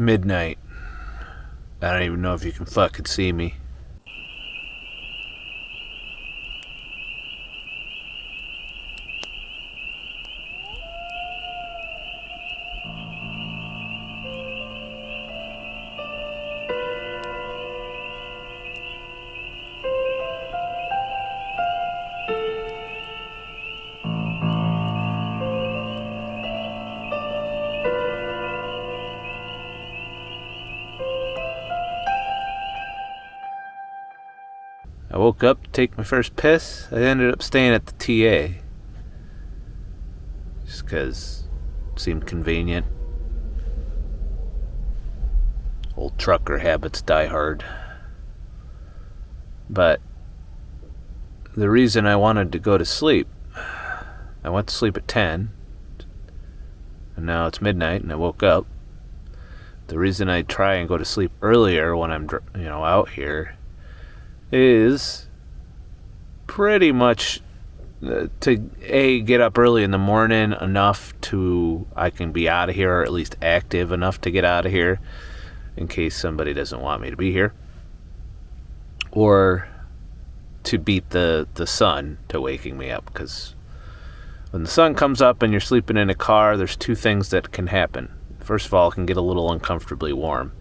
midnight. I don't even know if you can fucking see me. I woke up to take my first piss. I ended up staying at the TA. Just because it seemed convenient. Old trucker habits die hard. But the reason I wanted to go to sleep, I went to sleep at 10. And now it's midnight and I woke up. The reason I try and go to sleep earlier when I'm, out here is pretty much to get up early in the morning enough to I can be out of here, or at least active enough to get out of here in case somebody doesn't want me to be here, or to beat the sun to waking me up, because when the sun comes up and you're sleeping in a car, there's two things that can happen. First of all, it can get a little uncomfortably warm,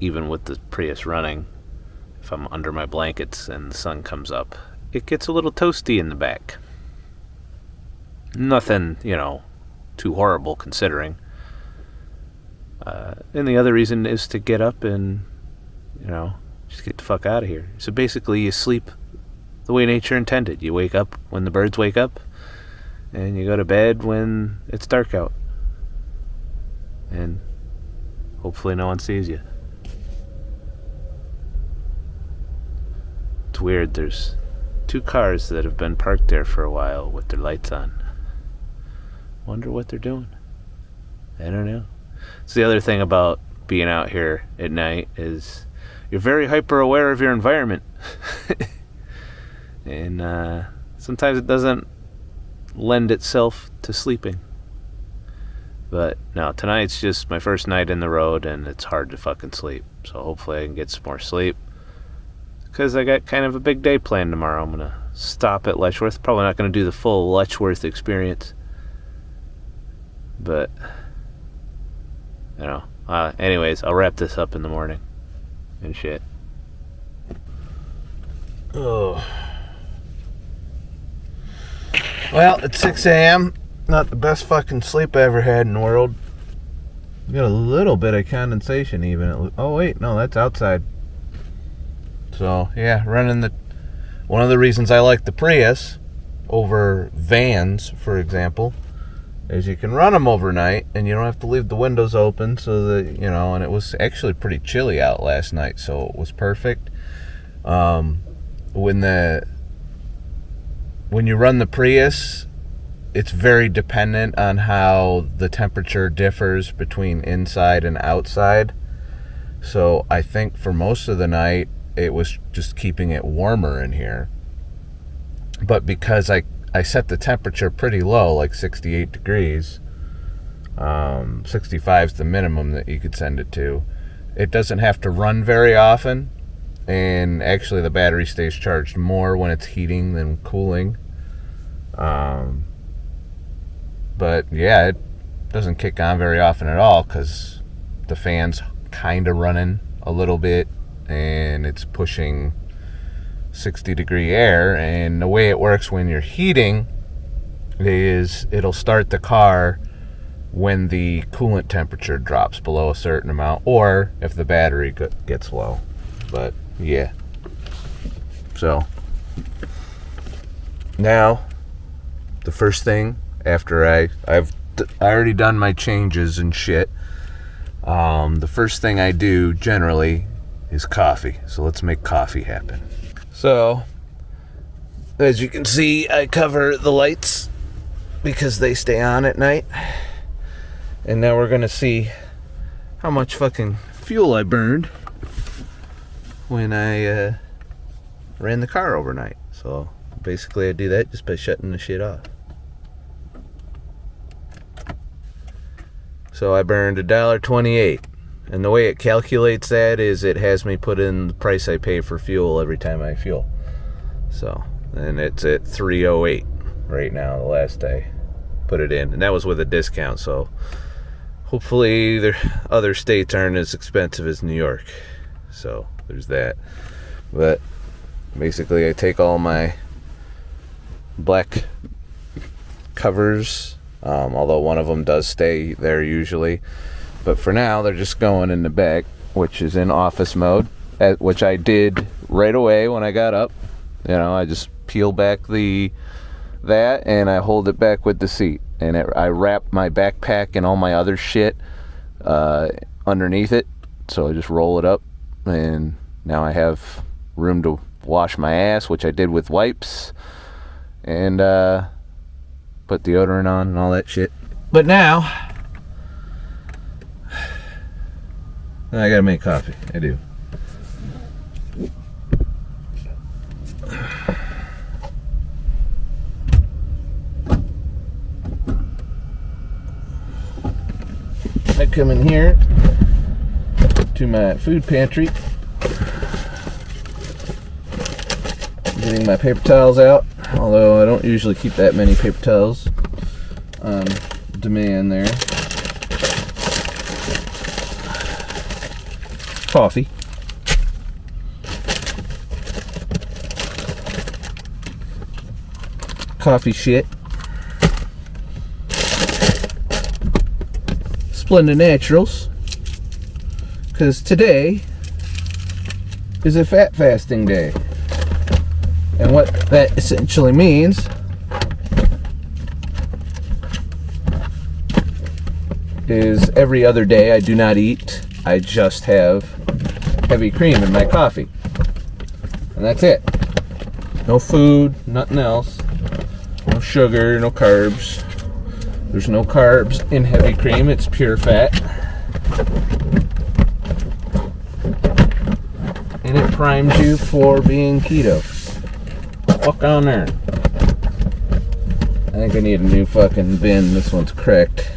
even with the Prius running. If I'm under my blankets and the sun comes up, it gets a little toasty in the back. Nothing, too horrible considering. And the other reason is to get up and, just get the fuck out of here. So basically you sleep the way nature intended. You wake up when the birds wake up, and you go to bed when it's dark out. And hopefully no one sees you. It's weird, there's 2 cars that have been parked there for a while with their lights on. Wonder what they're doing. I don't know. So the other thing about being out here at night is you're very hyper aware of your environment. And sometimes it doesn't lend itself to sleeping. But no, tonight's just my first night in the road and it's hard to fucking sleep. So hopefully I can get some more sleep, because I got kind of a big day planned tomorrow. I'm going to stop at Letchworth. Probably not going to do the full Letchworth experience. But, anyways, I'll wrap this up in the morning and shit. Oh. Well, it's 6 a.m. Not the best fucking sleep I ever had in the world. Got a little bit of condensation even. Oh, wait, no, that's outside. So, yeah, one of the reasons I like the Prius over vans, for example, is you can run them overnight and you don't have to leave the windows open, so that, and it was actually pretty chilly out last night, so it was perfect. When you run the Prius, it's very dependent on how the temperature differs between inside and outside. So I think for most of the night, it was just keeping it warmer in here. But because I set the temperature pretty low, like 68 degrees, 65 is the minimum that you could send it to, it doesn't have to run very often. And actually the battery stays charged more when it's heating than cooling. But yeah, it doesn't kick on very often at all, because the fan's kind of running a little bit and it's pushing 60 degree air. And the way it works when you're heating is it'll start the car when the coolant temperature drops below a certain amount, or if the battery gets low. But yeah, so now the first thing after I've already done my changes and shit, the first thing I do generally is coffee. So let's make coffee happen. So as you can see, I cover the lights because they stay on at night. And now we're gonna see how much fucking fuel I burned when I ran the car overnight. So basically I do that just by shutting the shit off. So I burned $1.28. And the way it calculates that is it has me put in the price I pay for fuel every time I fuel. So, and it's at $3.08 right now, the last I put it in. And that was with a discount, so hopefully the other states aren't as expensive as New York. So, there's that. But basically I take all my black covers, although one of them does stay there usually. But for now, they're just going in the back, which is in office mode, which I did right away when I got up. You know, I just peel back that and I hold it back with the seat. And I wrap my backpack and all my other shit underneath it. So I just roll it up, and now I have room to wash my ass, which I did with wipes, and put deodorant on and all that shit. But now I gotta make coffee. I do. I come in here to my food pantry, getting my paper towels out, although I don't usually keep that many paper towels on demand there. Coffee. Coffee shit. Splenda Naturals. Because today is a fat fasting day. And what that essentially means is every other day I do not eat. I just have heavy cream in my coffee. And that's it. No food, nothing else. No sugar, no carbs. There's no carbs in heavy cream, it's pure fat. And it primes you for being keto. Fuck on there. I think I need a new fucking bin. This one's cracked.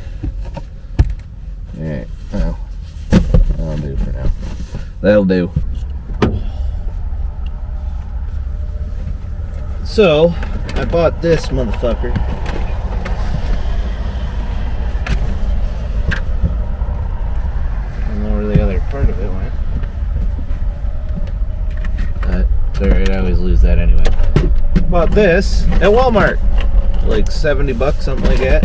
Alright, well, that'll do for now. That'll do. So, I bought this motherfucker. I don't know where the other part of it went. It's alright, I always lose that anyway. Bought this at Walmart. Like $70, something like that.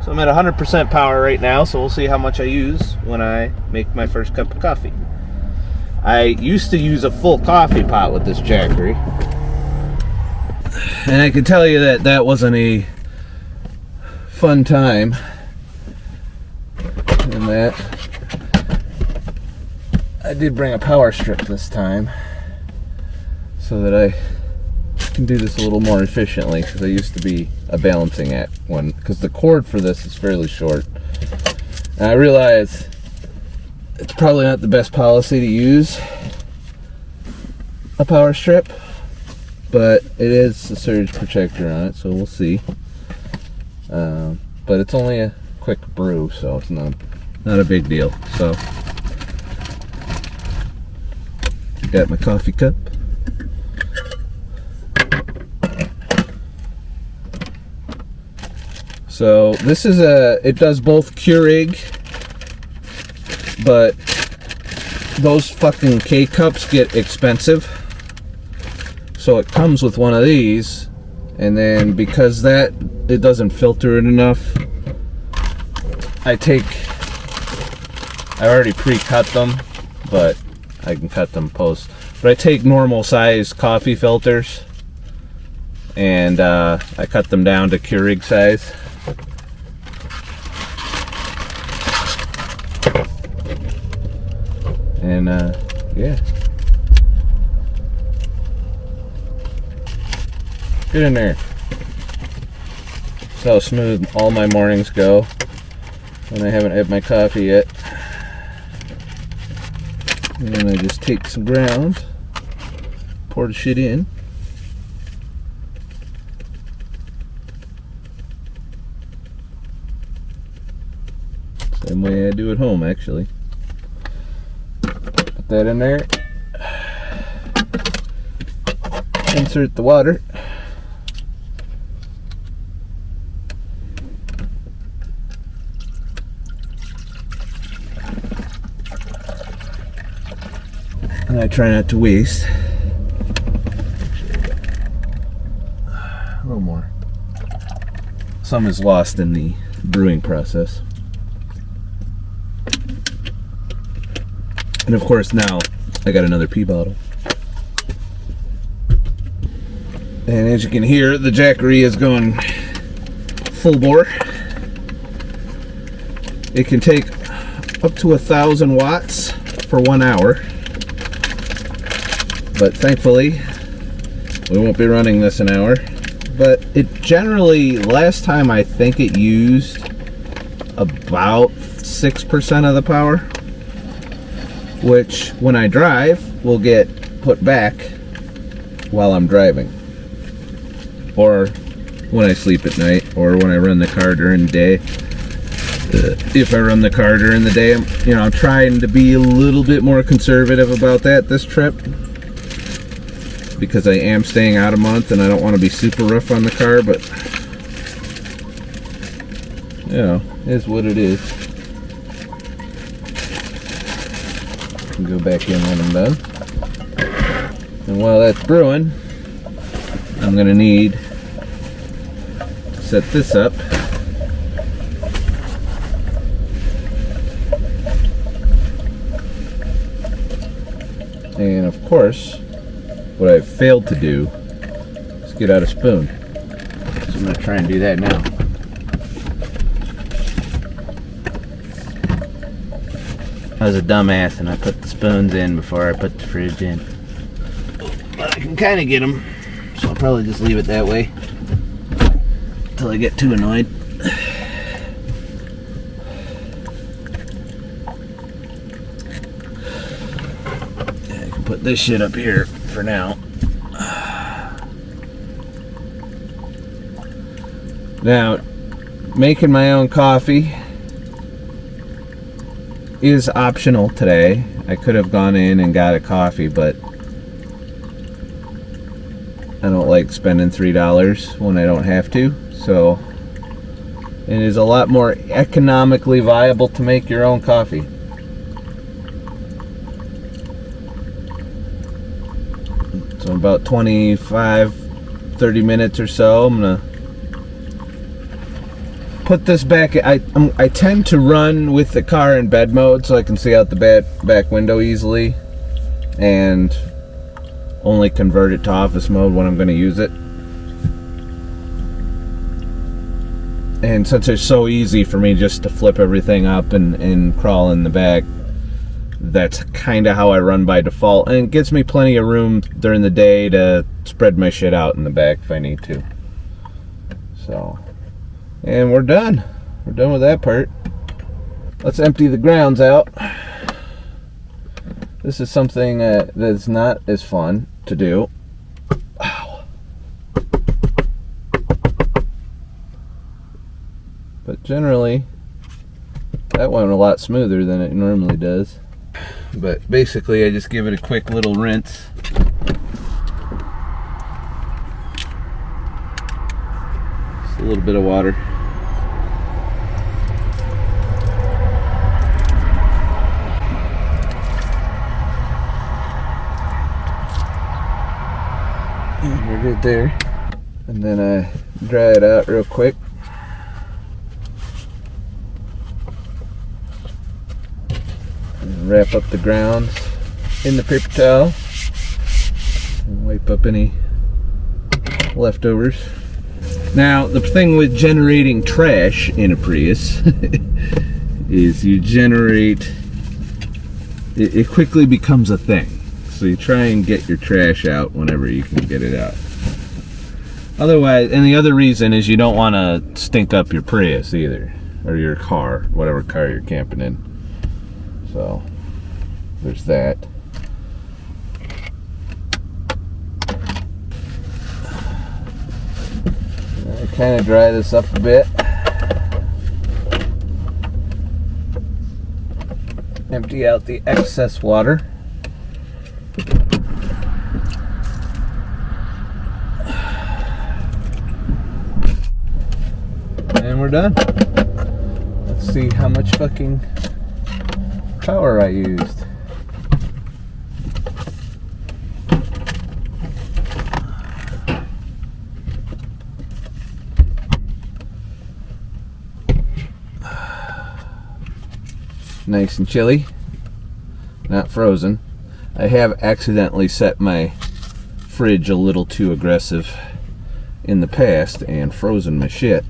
So I'm at 100% power right now, so we'll see how much I use when I make my first cup of coffee. I used to use a full coffee pot with this Jackery. And I can tell you that that wasn't a fun time. And that I did bring a power strip this time so that I can do this a little more efficiently, because I used to be a balancing act one, because the cord for this is fairly short. And I realize it's probably not the best policy to use a power strip, but it is a surge protector on it, so we'll see. But it's only a quick brew, so it's not a big deal. So got my coffee cup. So this is it does both Keurig, but those fucking K-cups get expensive. So it comes with one of these, and then because it doesn't filter it enough, I already pre-cut them, but I can cut them post. But I take normal size coffee filters, and I cut them down to Keurig size. And yeah, get in there. That's how smooth all my mornings go when I haven't had my coffee yet. And then I just take some ground, pour the shit in. Same way I do at home, actually. Put that in there. Insert the water. And I try not to waste. A little more. Some is lost in the brewing process. And of course now I got another pea bottle. And as you can hear, the Jackery is going full bore. It can take up to 1,000 watts for 1 hour. But thankfully, we won't be running this an hour. But it generally, last time I think it used about 6% of the power, which when I drive will get put back while I'm driving, or when I sleep at night, or when I run the car during the day. If I run the car during the day, I'm trying to be a little bit more conservative about that this trip, because I am staying out a month and I don't want to be super rough on the car, but it is what it is. Can go back in when I'm done. And while that's brewing, I'm going to need to set this up. And of course, what I've failed to do is get out a spoon. So I'm going to try and do that now. I was a dumbass and I put the spoons in before I put the fridge in. But I can kind of get them, so I'll probably just leave it that way until I get too annoyed. I can put this shit up here for now. Now, making my own coffee is optional today. I could have gone in and got a coffee, but I don't like spending $3 when I don't have to. So it is a lot more economically viable to make your own coffee. So in about 25-30 minutes or so, I'm gonna put this back. I tend to run with the car in bed mode so I can see out the back window easily, and only convert it to office mode when I'm going to use it. And since it's so easy for me just to flip everything up and crawl in the back, that's kind of how I run by default, and it gives me plenty of room during the day to spread my shit out in the back if I need to. So, and we're done. We're done with that part. Let's empty the grounds out. This is something that's not as fun to do. Ow. But generally, that went a lot smoother than it normally does. But basically, I just give it a quick little rinse. Just a little bit of water. And we're good there. And then I dry it out real quick. And wrap up the grounds in the paper towel. And wipe up any leftovers. Now, the thing with generating trash in a Prius is you generate, it quickly becomes a thing. So you try and get your trash out whenever you can get it out. Otherwise, and the other reason is you don't want to stink up your Prius either, or your car, whatever car you're camping in. So there's that. I kind of dry this up a bit. empty out the excess water. And we're done. Let's see how much fucking power I used. Nice and chilly, not frozen. I have accidentally set my fridge a little too aggressive in the past and frozen my shit.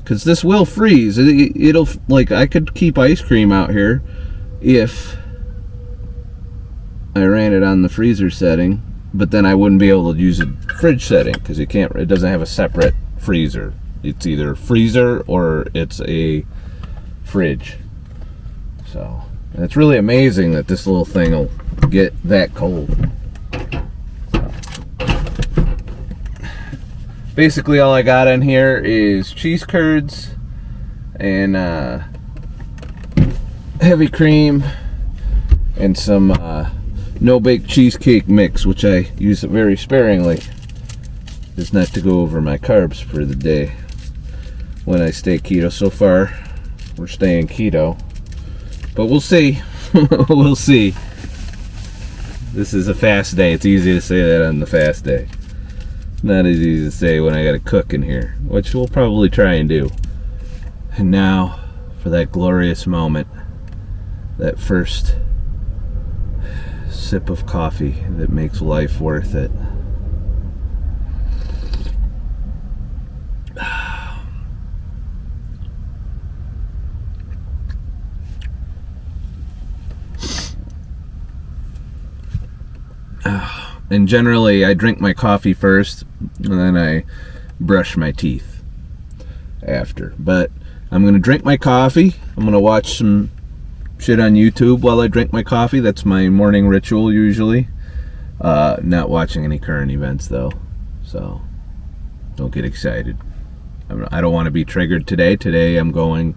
Because this will freeze. It'll, like, I could keep ice cream out here if I ran it on the freezer setting, but then I wouldn't be able to use a fridge setting because it doesn't have a separate freezer. It's either freezer or it's a fridge. So it's really amazing that this little thing will get that cold. Basically all I got in here is cheese curds and heavy cream and some no-bake cheesecake mix, which I use it very sparingly, just not to go over my carbs for the day when I stay keto. So far we're staying keto, but we'll see. We'll see. This is a fast day. It's easy to say that on the fast day. Not as easy to say when I gotta cook in here, which we'll probably try and do. And now for that glorious moment, that first sip of coffee that makes life worth it. And generally I drink my coffee first and then I brush my teeth after. But I'm gonna drink my coffee. I'm gonna watch some shit on YouTube while I drink my coffee. That's my morning ritual usually. Not watching any current events though, so don't get excited. I don't want to be triggered today. Today I'm going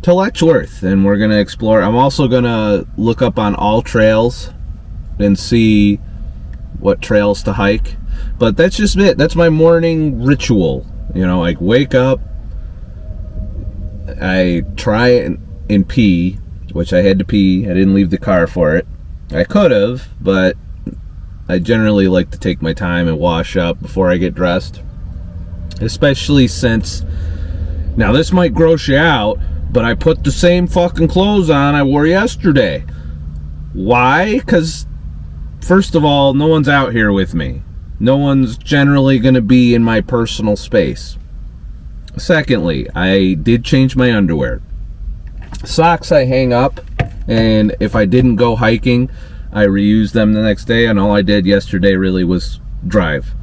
to Letchworth and we're gonna explore. I'm also gonna look up on all trails and see what trails to hike. But that's just it. That's my morning ritual. You know, I wake up, I try and pee, which I had to pee. I didn't leave the car for it. I could have, but I generally like to take my time and wash up before I get dressed. Especially since, now this might gross you out, but I put the same fucking clothes on I wore yesterday. Why? Because first of all, no one's out here with me. No one's generally going to be in my personal space. Secondly, I did change my underwear. Socks I hang up, and if I didn't go hiking, I reuse them the next day, and all I did yesterday really was drive.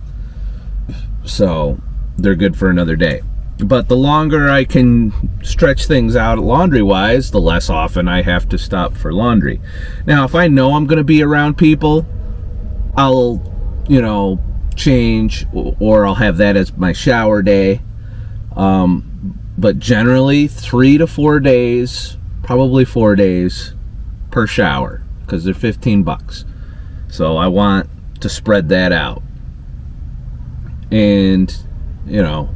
So they're good for another day. But the longer I can stretch things out laundry-wise, the less often I have to stop for laundry. Now, if I know I'm going to be around people, I'll, you know, change, or I'll have that as my shower day. But generally, 3 to 4 days, probably 4 days per shower, because they're $15. So I want to spread that out. And, you know,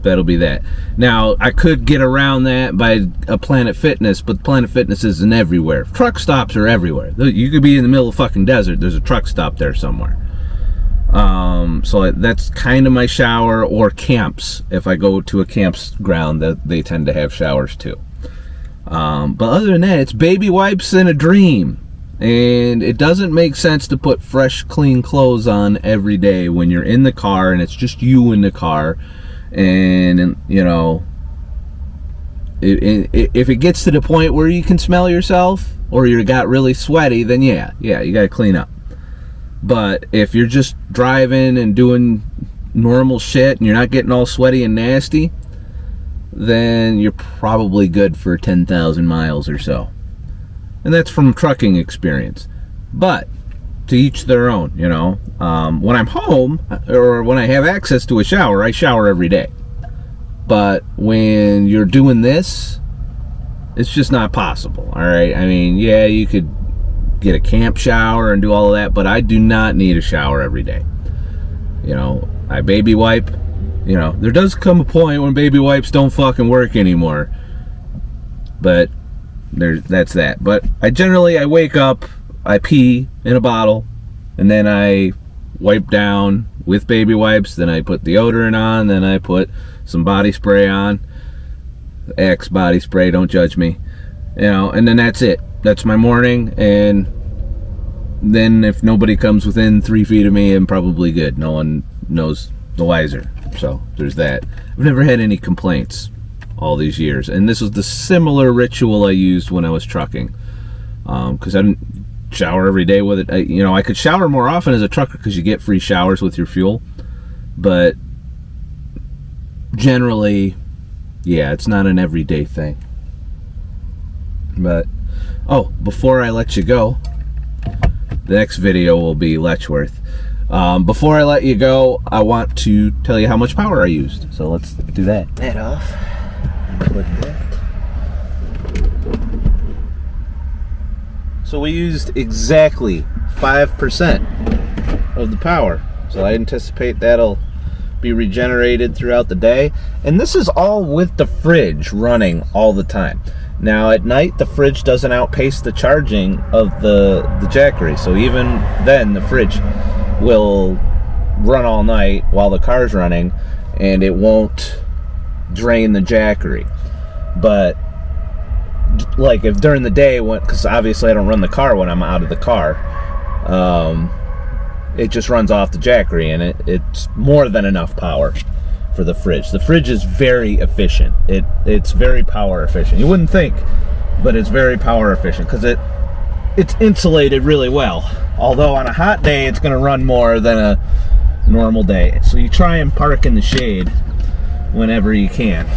that'll be that. Now, I could get around that by a Planet Fitness, but Planet Fitness isn't everywhere. Truck stops are everywhere. You could be in the middle of the fucking desert. There's a truck stop there somewhere. So that's kind of my shower, or camps. If I go to a campground, that they tend to have showers too. But other than that, it's baby wipes and a dream. And it doesn't make sense to put fresh, clean clothes on every day when you're in the car and it's just you in the car. And, you know, if it gets to the point where you can smell yourself or you got really sweaty, then yeah, you got to clean up. But if you're just driving and doing normal shit and you're not getting all sweaty and nasty, then you're probably good for 10,000 miles or so. And that's from trucking experience. But to each their own, you know. When I'm home or when I have access to a shower, I shower every day. But when you're doing this, It's just not possible, all right? I mean, yeah, you could get a camp shower and do all of that, but I do not need a shower every day. You know, I baby wipe. You know, there does come a point when baby wipes don't fucking work anymore. But that's that. But I wake up, I pee in a bottle, and then I wipe down with baby wipes, then I put deodorant on, then I put some body spray on. Axe body spray, don't judge me. You know, and then that's it. That's my morning, and then if nobody comes within 3 feet of me, I'm probably good. No one knows the wiser. So there's that. I've never had any complaints all these years, and this was the similar ritual I used when I was trucking, because I didn't shower every day with it. I could shower more often as a trucker because you get free showers with your fuel, but generally, yeah, it's not an everyday thing. But before I let you go, the next video will be Letchworth. Before I let you go, I want to tell you how much power I used. So let's do that. That off. Put that. So we used exactly 5% of the power. So I anticipate that'll be regenerated throughout the day. And this is all with the fridge running all the time. Now at night, the fridge doesn't outpace the charging of the Jackery. So even then, the fridge will run all night while the car's running, and it won't drain the Jackery. But like if during the day, because obviously I don't run the car when I'm out of the car, it just runs off the Jackery, and it's more than enough power for the fridge. The fridge is very efficient. It's very power efficient. You wouldn't think, but it's very power efficient because it's insulated really well. Although on a hot day, it's going to run more than a normal day. So you try and park in the shade whenever you can.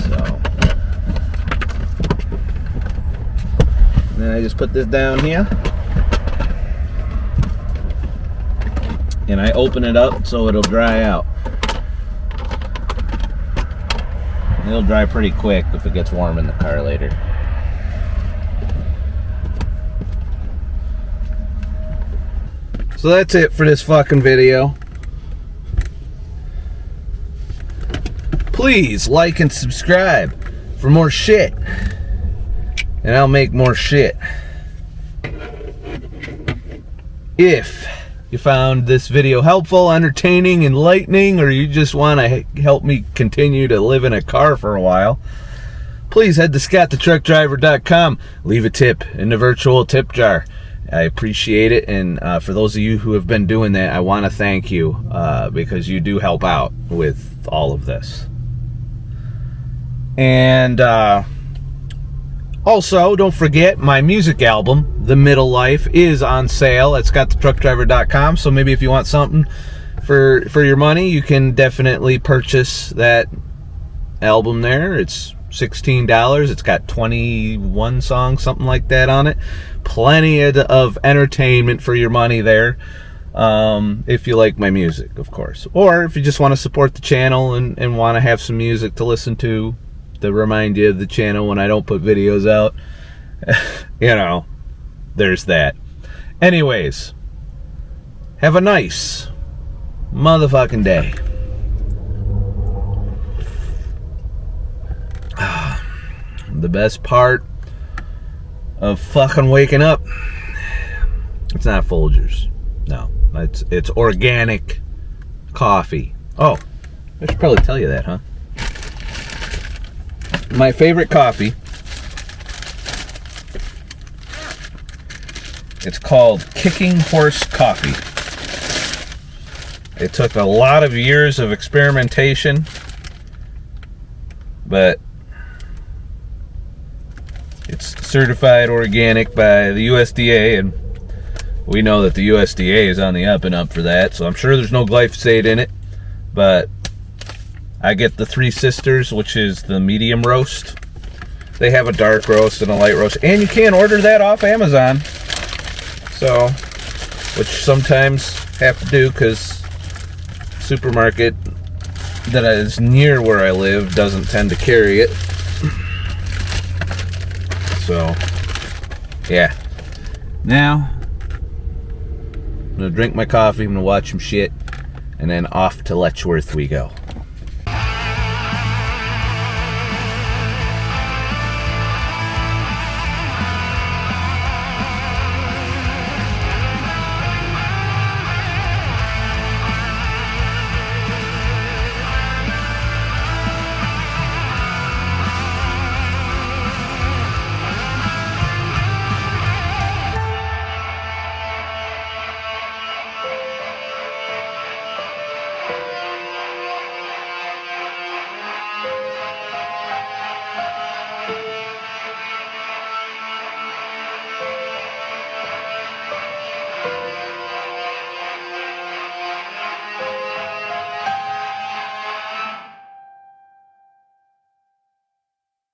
So then I just put this down here, and I open it up so it'll dry out. It'll dry pretty quick if it gets warm in the car later. So that's it for this fucking video. Please like and subscribe for more shit, and I'll make more shit. If you found this video helpful, entertaining, enlightening, or you just want to help me continue to live in a car for a while, please head to ScottTheTruckDriver.com. Leave a tip in the virtual tip jar. I appreciate it, and for those of you who have been doing that, I want to thank you because you do help out with all of this. And also, don't forget, my music album, The Middle Life, is on sale at ScottTheTruckDriver.com, so maybe if you want something for your money, you can definitely purchase that album there. It's $16. It's got 21 songs, something like that on it. Plenty of entertainment for your money there, if you like my music, of course. Or if you just want to support the channel and want to have some music to listen to remind you of the channel when I don't put videos out, you know, there's that. Anyways, have a nice motherfucking day. The best part of fucking waking up, it's not Folgers. No, it's organic coffee. Oh, I should probably tell you that, huh? My favorite coffee, it's called Kicking Horse Coffee. It took a lot of years of experimentation, but it's certified organic by the USDA, and we know that the USDA is on the up and up for that, so I'm sure there's no glyphosate in it. But I get the Three Sisters, which is the medium roast. They have a dark roast and a light roast, and you can order that off Amazon. So, which sometimes have to do because supermarket that is near where I live doesn't tend to carry it. So, yeah. Now, I'm gonna drink my coffee, I'm gonna watch some shit, and then off to Letchworth we go.